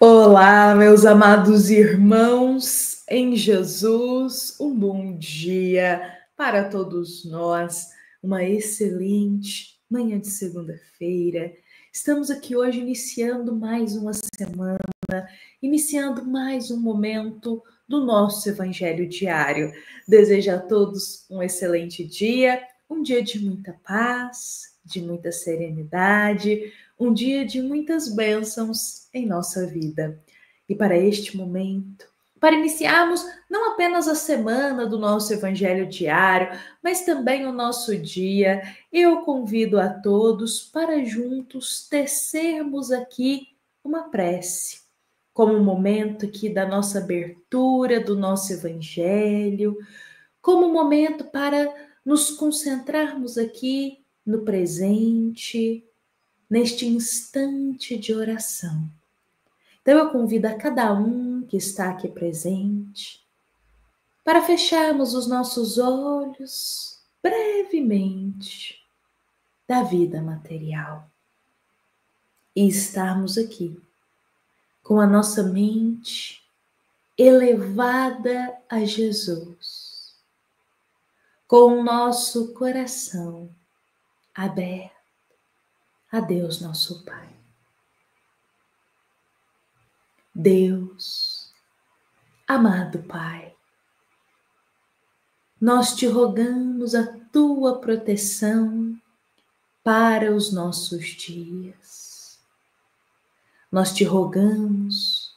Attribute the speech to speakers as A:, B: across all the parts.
A: Olá, meus amados irmãos em Jesus, um bom dia para todos nós, uma excelente manhã de segunda-feira. Estamos aqui hoje iniciando mais uma semana, iniciando mais um momento do nosso Evangelho diário. Desejo a todos um excelente dia, um dia de muita paz, de muita serenidade, um dia de muitas bênçãos em nossa vida. E para este momento, para iniciarmos não apenas a semana do nosso Evangelho diário, mas também o nosso dia, eu convido a todos para juntos tecermos aqui uma prece, como um momento aqui da nossa abertura do nosso Evangelho, como um momento para nos concentrarmos aqui no presente, neste instante de oração. Então eu convido a cada um que está aqui presente para fecharmos os nossos olhos brevemente da vida material e estarmos aqui com a nossa mente elevada a Jesus, com o nosso coração aberto a Deus nosso Pai. Deus, amado Pai, nós te rogamos a tua proteção para os nossos dias. Nós te rogamos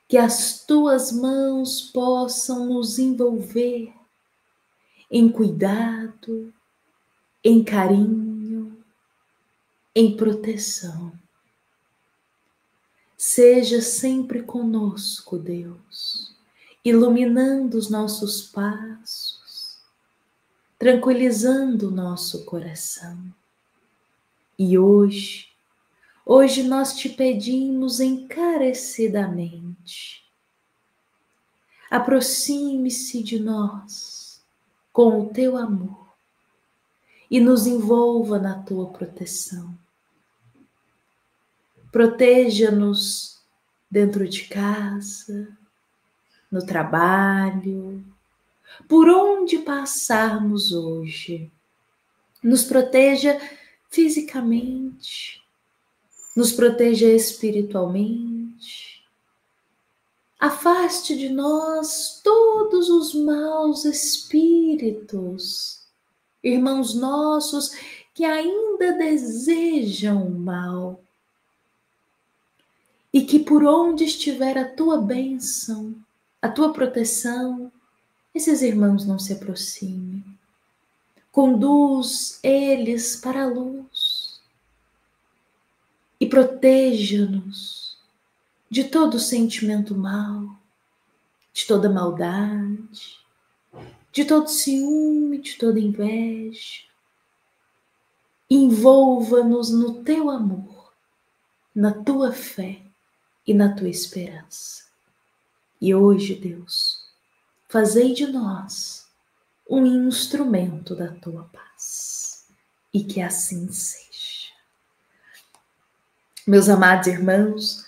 A: que as tuas mãos possam nos envolver em cuidado, em carinho, em proteção. Seja sempre conosco, Deus, iluminando os nossos passos, tranquilizando o nosso coração. E hoje nós te pedimos encarecidamente, aproxime-se de nós com o teu amor e nos envolva na tua proteção. Proteja-nos dentro de casa, no trabalho, por onde passarmos hoje. Nos proteja fisicamente, nos proteja espiritualmente. Afaste de nós todos os maus espíritos, irmãos nossos que ainda desejam o mal. E que por onde estiver a tua bênção, a tua proteção, esses irmãos não se aproximem. Conduz eles para a luz e proteja-nos de todo sentimento mau, de toda maldade, de todo ciúme, de toda inveja. Envolva-nos no teu amor, na tua fé e na tua esperança. E hoje, Deus, fazei de nós um instrumento da tua paz. E que assim seja. Meus amados irmãos,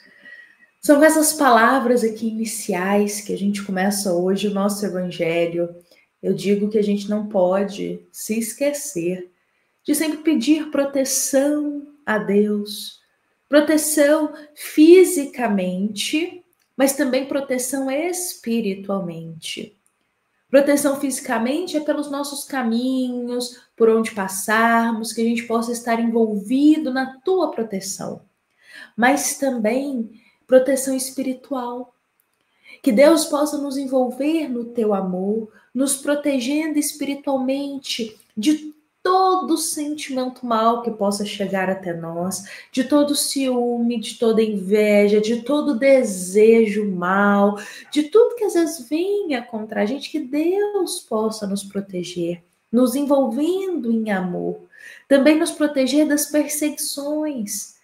A: são com essas palavras aqui iniciais que a gente começa hoje o nosso Evangelho. Eu digo que a gente não pode se esquecer de sempre pedir proteção a Deus, proteção fisicamente, mas também proteção espiritualmente. Proteção fisicamente é pelos nossos caminhos, por onde passarmos, que a gente possa estar envolvido na tua proteção. Mas também proteção espiritual. Que Deus possa nos envolver no teu amor, nos protegendo espiritualmente de todo sentimento mal que possa chegar até nós, de todo ciúme, de toda inveja, de todo desejo mal, de tudo que às vezes venha contra a gente, que Deus possa nos proteger, nos envolvendo em amor. Também nos proteger das perseguições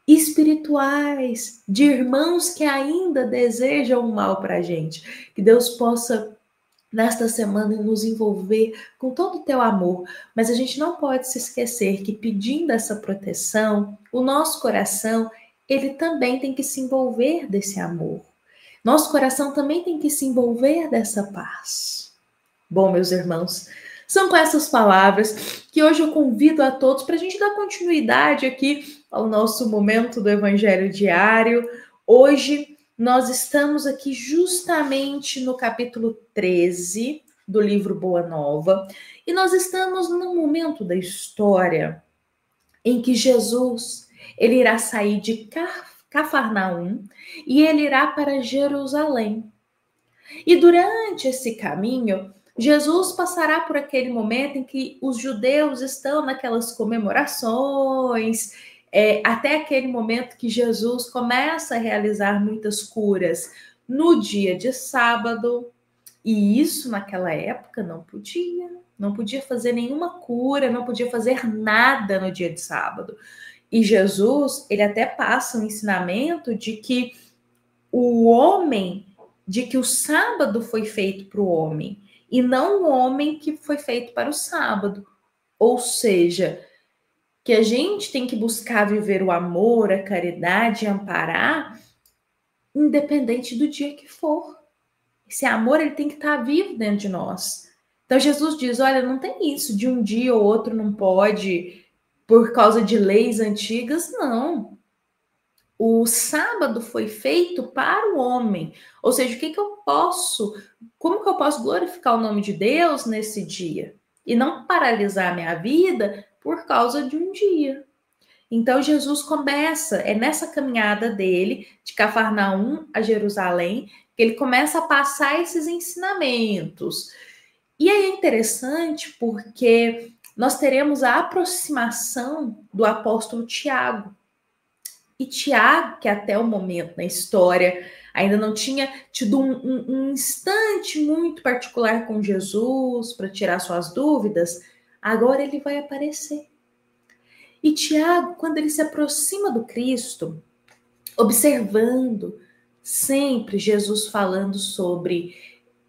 A: espirituais, de irmãos que ainda desejam o mal para a gente. Que Deus possa nesta semana nos envolver com todo o teu amor, mas a gente não pode se esquecer que pedindo essa proteção, o nosso coração ele também tem que se envolver desse amor. Nosso coração também tem que se envolver dessa paz. Bom, meus irmãos, são com essas palavras que hoje eu convido a todos para a gente dar continuidade aqui ao nosso momento do Evangelho Diário. Hoje nós estamos aqui justamente no capítulo 13 do livro Boa Nova e nós estamos num momento da história em que Jesus ele irá sair de Cafarnaum e ele irá para Jerusalém. E durante esse caminho, Jesus passará por aquele momento em que os judeus estão naquelas comemorações, até aquele momento que Jesus começa a realizar muitas curas no dia de sábado. E isso naquela época não podia fazer nenhuma cura, não podia fazer nada no dia de sábado. E Jesus, ele até passa um ensinamento de que o sábado foi feito para o homem e não o homem que foi feito para o sábado. Ou seja, que a gente tem que buscar viver o amor, a caridade e amparar, independente do dia que for. Esse amor ele tem que estar vivo dentro de nós. Então Jesus diz, olha, não tem isso de um dia ou outro não pode por causa de leis antigas, não. O sábado foi feito para o homem. Ou seja, como que eu posso glorificar o nome de Deus nesse dia? E não paralisar a minha vida por causa de um dia. Então Jesus começa, é nessa caminhada dele, de Cafarnaum a Jerusalém, que ele começa a passar esses ensinamentos. E aí é interessante porque nós teremos a aproximação do apóstolo Tiago. E Tiago, que até o momento na história ainda não tinha tido um instante muito particular com Jesus para tirar suas dúvidas, agora ele vai aparecer. E Tiago, quando ele se aproxima do Cristo, observando sempre Jesus falando sobre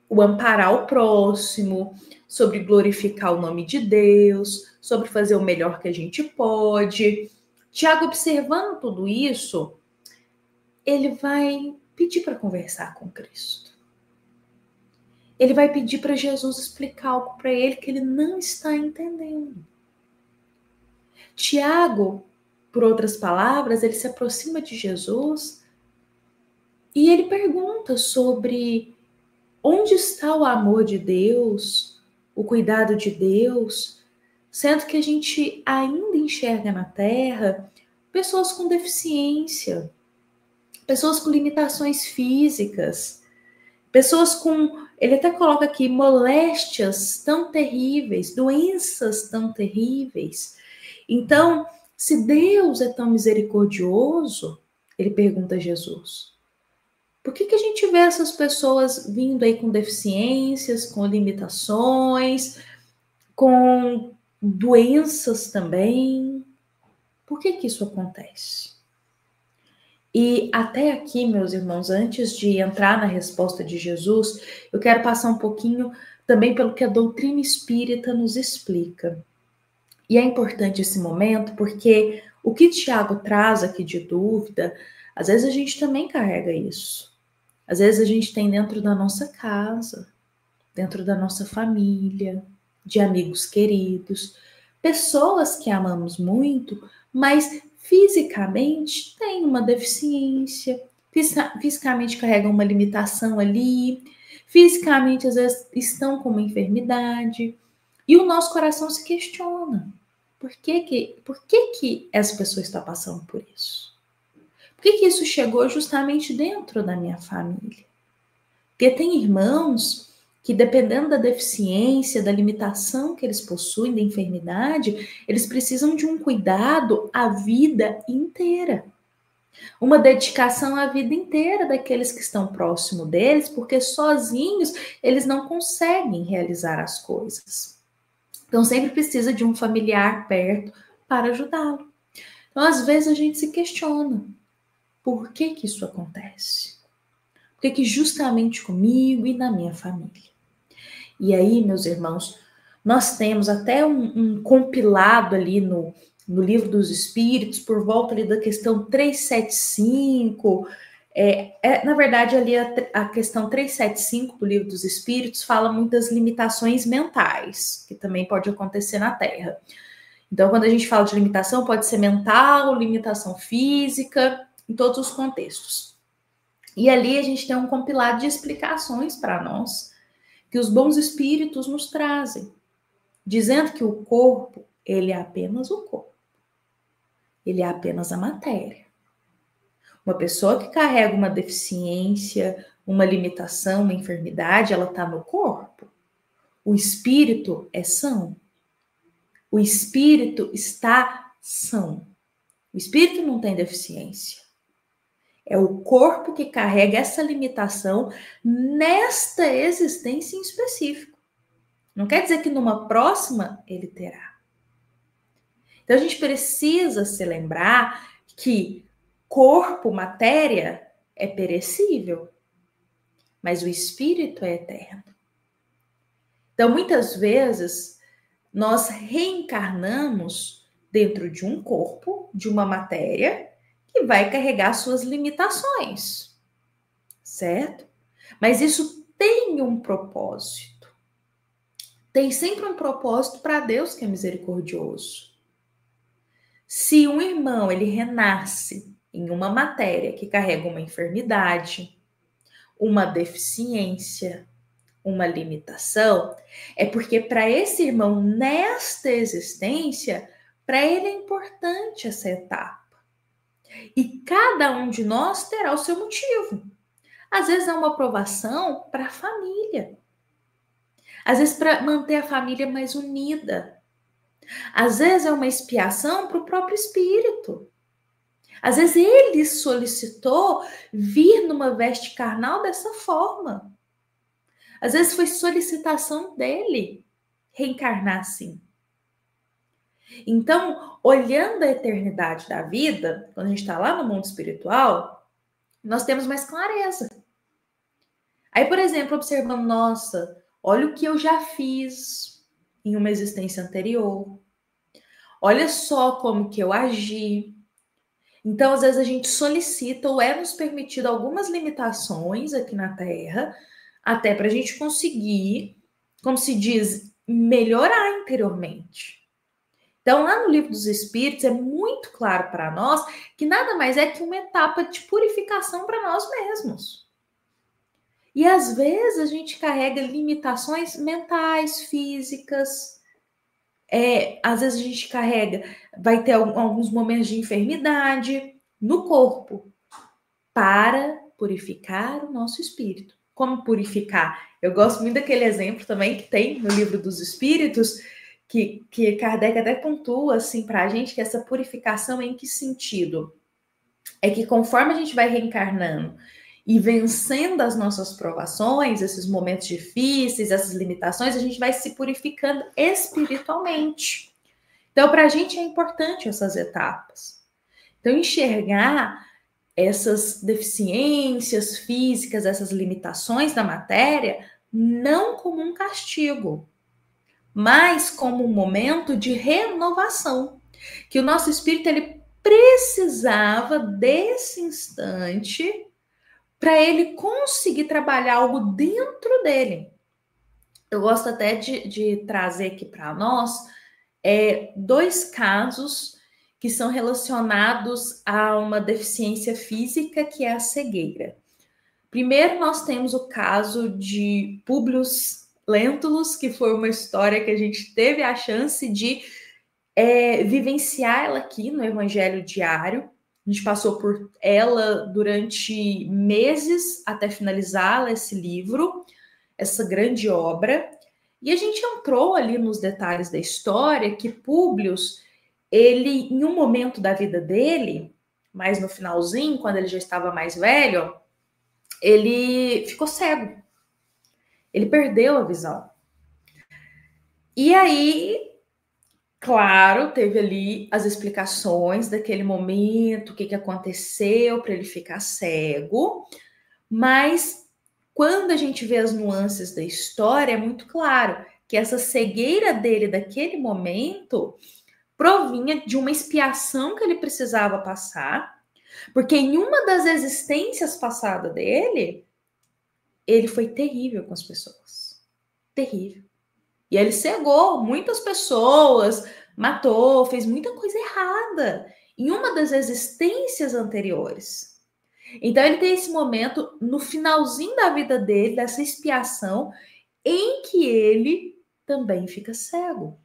A: o amparar o próximo, sobre glorificar o nome de Deus, sobre fazer o melhor que a gente pode. Tiago, observando tudo isso, ele vai pedir para conversar com Cristo. Ele vai pedir para Jesus explicar algo para ele que ele não está entendendo. Tiago, por outras palavras, ele se aproxima de Jesus e ele pergunta sobre onde está o amor de Deus, o cuidado de Deus, sendo que a gente ainda enxerga na Terra pessoas com deficiência, pessoas com limitações físicas, pessoas com, ele até coloca aqui, moléstias tão terríveis, doenças tão terríveis. Então, se Deus é tão misericordioso, ele pergunta a Jesus, por que a gente vê essas pessoas vindo aí com deficiências, com limitações, com doenças também? Por que isso acontece? E até aqui, meus irmãos, antes de entrar na resposta de Jesus, eu quero passar um pouquinho também pelo que a doutrina espírita nos explica. E é importante esse momento porque o que Tiago traz aqui de dúvida, às vezes a gente também carrega isso. Às vezes a gente tem dentro da nossa casa, dentro da nossa família, de amigos queridos, pessoas que amamos muito, mas fisicamente tem uma deficiência, fisicamente carregam uma limitação ali, fisicamente às vezes estão com uma enfermidade, e o nosso coração se questiona. Por que essa pessoa está passando por isso? Por que isso chegou justamente dentro da minha família? Porque tem irmãos que, dependendo da deficiência, da limitação que eles possuem, da enfermidade, eles precisam de um cuidado a vida inteira. Uma dedicação a vida inteira daqueles que estão próximo deles, porque sozinhos eles não conseguem realizar as coisas. Então, sempre precisa de um familiar perto para ajudá-lo. Então, às vezes, a gente se questiona, por que isso acontece? Por que justamente comigo e na minha família? E aí, meus irmãos, nós temos até um compilado ali no Livro dos Espíritos, por volta ali da questão 375. Na verdade, ali a questão 375 do Livro dos Espíritos fala muitas limitações mentais, que também pode acontecer na Terra. Então, quando a gente fala de limitação, pode ser mental, limitação física, em todos os contextos. E ali a gente tem um compilado de explicações para nós que os bons espíritos nos trazem, dizendo que o corpo, ele é apenas o corpo. Ele é apenas a matéria. Uma pessoa que carrega uma deficiência, uma limitação, uma enfermidade, ela está no corpo. O espírito é são. O espírito está são. O espírito não tem deficiência. É o corpo que carrega essa limitação nesta existência em específico. Não quer dizer que numa próxima ele terá. Então a gente precisa se lembrar que corpo, matéria, é perecível, mas o espírito é eterno. Então muitas vezes nós reencarnamos dentro de um corpo, de uma matéria, que vai carregar suas limitações, certo? Mas isso tem um propósito. Tem sempre um propósito para Deus, que é misericordioso. Se um irmão ele renasce em uma matéria que carrega uma enfermidade, uma deficiência, uma limitação, é porque para esse irmão nesta existência, para ele é importante essa etapa. E cada um de nós terá o seu motivo. Às vezes é uma aprovação para a família. Às vezes para manter a família mais unida. Às vezes é uma expiação para o próprio espírito. Às vezes ele solicitou vir numa veste carnal dessa forma. Às vezes foi solicitação dele reencarnar assim. Então, olhando a eternidade da vida, quando a gente está lá no mundo espiritual, nós temos mais clareza. Aí, por exemplo, observando, nossa, olha o que eu já fiz em uma existência anterior. Olha só como que eu agi. Então, às vezes a gente solicita ou é nos permitido algumas limitações aqui na Terra, até para a gente conseguir, como se diz, melhorar interiormente. Então, lá no Livro dos Espíritos é muito claro para nós que nada mais é que uma etapa de purificação para nós mesmos. E às vezes a gente carrega limitações mentais, físicas. Às vezes a gente carrega, vai ter alguns momentos de enfermidade no corpo para purificar o nosso espírito. Como purificar? Eu gosto muito daquele exemplo também que tem no Livro dos Espíritos, que Kardec até pontua assim para a gente, que essa purificação é em que sentido? É que conforme a gente vai reencarnando e vencendo as nossas provações, esses momentos difíceis, essas limitações, a gente vai se purificando espiritualmente. Então, para a gente é importante essas etapas. Então, enxergar essas deficiências físicas, essas limitações da matéria, não como um castigo, mas como um momento de renovação. Que o nosso espírito ele precisava desse instante para ele conseguir trabalhar algo dentro dele. Eu gosto até de trazer aqui para nós dois casos que são relacionados a uma deficiência física, que é a cegueira. Primeiro, nós temos o caso de Públio Lentulus, que foi uma história que a gente teve a chance de vivenciar ela aqui no Evangelho Diário. A gente passou por ela durante meses até finalizar esse livro, essa grande obra. E a gente entrou ali nos detalhes da história que Públio, ele, em um momento da vida dele, mais no finalzinho, quando ele já estava mais velho, ele ficou cego. Ele perdeu a visão. E aí, claro, teve ali as explicações daquele momento, o que aconteceu para ele ficar cego, mas quando a gente vê as nuances da história, é muito claro que essa cegueira dele daquele momento provinha de uma expiação que ele precisava passar, porque em uma das existências passadas dele, ele foi terrível com as pessoas. Terrível. E ele cegou muitas pessoas, matou, fez muita coisa errada em uma das existências anteriores. Então ele tem esse momento no finalzinho da vida dele, dessa expiação, em que ele também fica cego.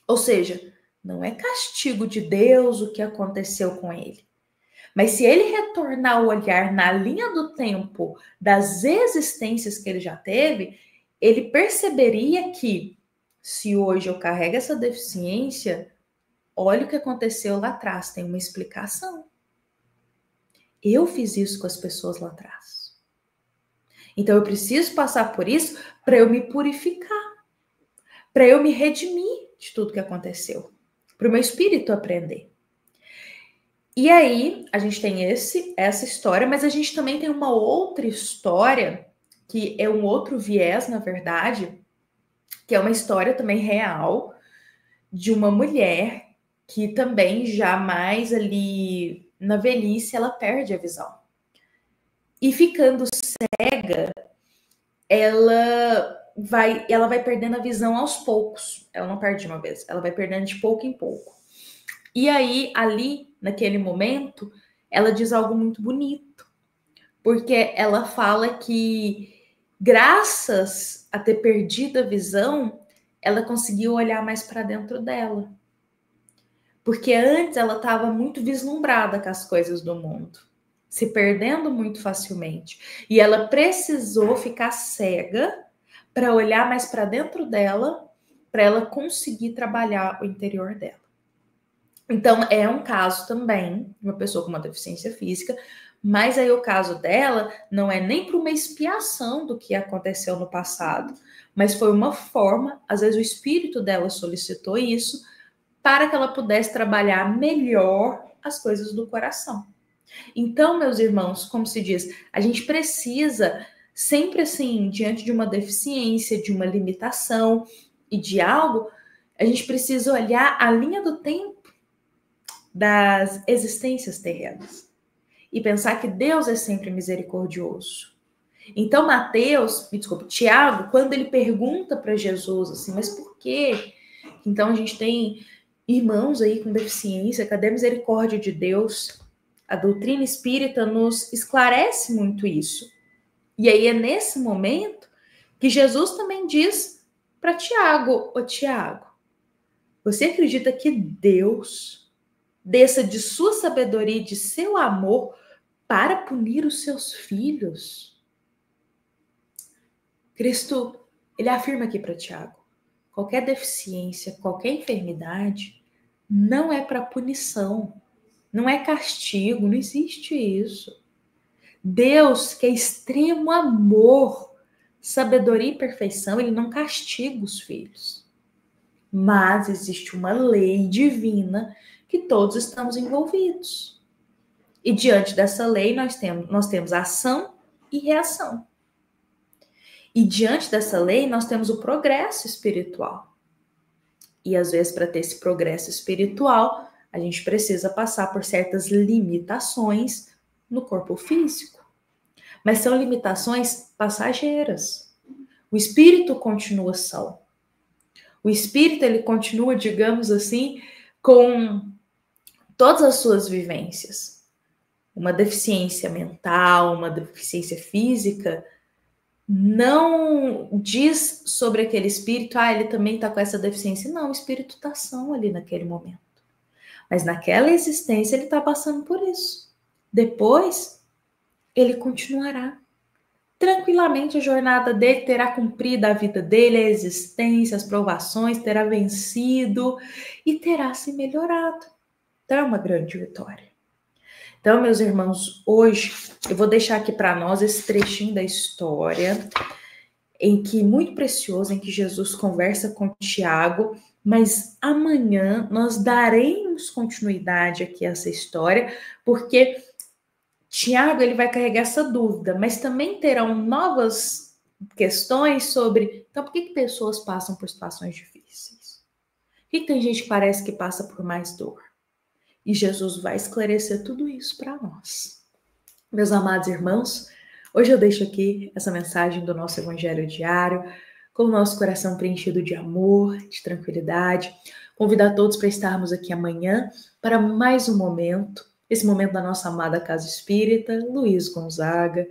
A: Ou seja, não é castigo de Deus o que aconteceu com ele. Mas se ele retornar o olhar na linha do tempo das existências que ele já teve, ele perceberia que, se hoje eu carrego essa deficiência, olha o que aconteceu lá atrás, tem uma explicação. Eu fiz isso com as pessoas lá atrás. Então eu preciso passar por isso para eu me purificar, para eu me redimir de tudo que aconteceu, para o meu espírito aprender. E aí, a gente tem essa história, mas a gente também tem uma outra história, que é um outro viés, na verdade, que é uma história também real, de uma mulher que também jamais ali na velhice ela perde a visão. E ficando cega, ela vai perdendo a visão aos poucos. Ela não perde de uma vez, ela vai perdendo de pouco em pouco. E aí, ali, naquele momento, ela diz algo muito bonito, porque ela fala que, graças a ter perdido a visão, ela conseguiu olhar mais para dentro dela. Porque antes ela estava muito vislumbrada com as coisas do mundo, se perdendo muito facilmente. E ela precisou ficar cega para olhar mais para dentro dela, para ela conseguir trabalhar o interior dela. Então, é um caso também de uma pessoa com uma deficiência física, mas aí o caso dela não é nem para uma expiação do que aconteceu no passado, mas foi uma forma, às vezes o espírito dela solicitou isso, para que ela pudesse trabalhar melhor as coisas do coração. Então, meus irmãos, como se diz, a gente precisa sempre assim, diante de uma deficiência, de uma limitação e de algo, a gente precisa olhar a linha do tempo das existências terrenas e pensar que Deus é sempre misericordioso. Então, Tiago, quando ele pergunta para Jesus assim, mas por quê? Então, a gente tem irmãos aí com deficiência, cadê a misericórdia de Deus? A doutrina espírita nos esclarece muito isso. E aí é nesse momento que Jesus também diz para Tiago, ô Tiago, você acredita que Deus desça de sua sabedoria e de seu amor para punir os seus filhos? Cristo, ele afirma aqui para Tiago, qualquer deficiência, qualquer enfermidade, não é para punição, não é castigo, não existe isso. Deus, que é extremo amor, sabedoria e perfeição, ele não castiga os filhos. Mas existe uma lei divina que todos estamos envolvidos. E diante dessa lei nós temos ação e reação. E diante dessa lei nós temos o progresso espiritual. E às vezes para ter esse progresso espiritual, a gente precisa passar por certas limitações no corpo físico. Mas são limitações passageiras. O espírito continua são. O espírito, ele continua, digamos assim, com todas as suas vivências. Uma deficiência mental, uma deficiência física, não diz sobre aquele espírito, ele também está com essa deficiência. Não, o espírito está são ali naquele momento. Mas naquela existência ele está passando por isso. Depois, ele continuará. Tranquilamente a jornada dele, terá cumprido a vida dele, a existência, as provações, terá vencido e terá se melhorado. Então é uma grande vitória. Então, meus irmãos, hoje eu vou deixar aqui para nós esse trechinho da história, muito precioso, em que Jesus conversa com Tiago, mas amanhã nós daremos continuidade aqui a essa história, porque Tiago, ele vai carregar essa dúvida, mas também terão novas questões sobre, então, por que pessoas passam por situações difíceis? que tem gente que parece que passa por mais dor? E Jesus vai esclarecer tudo isso para nós. Meus amados irmãos, hoje eu deixo aqui essa mensagem do nosso Evangelho diário, com o nosso coração preenchido de amor, de tranquilidade. Convido a todos para estarmos aqui amanhã para mais um momento, esse momento da nossa amada Casa Espírita, Luiz Gonzaga,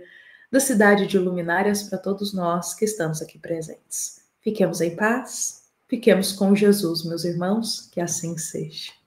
A: da cidade de Luminárias, para todos nós que estamos aqui presentes. Fiquemos em paz, fiquemos com Jesus, meus irmãos, que assim seja.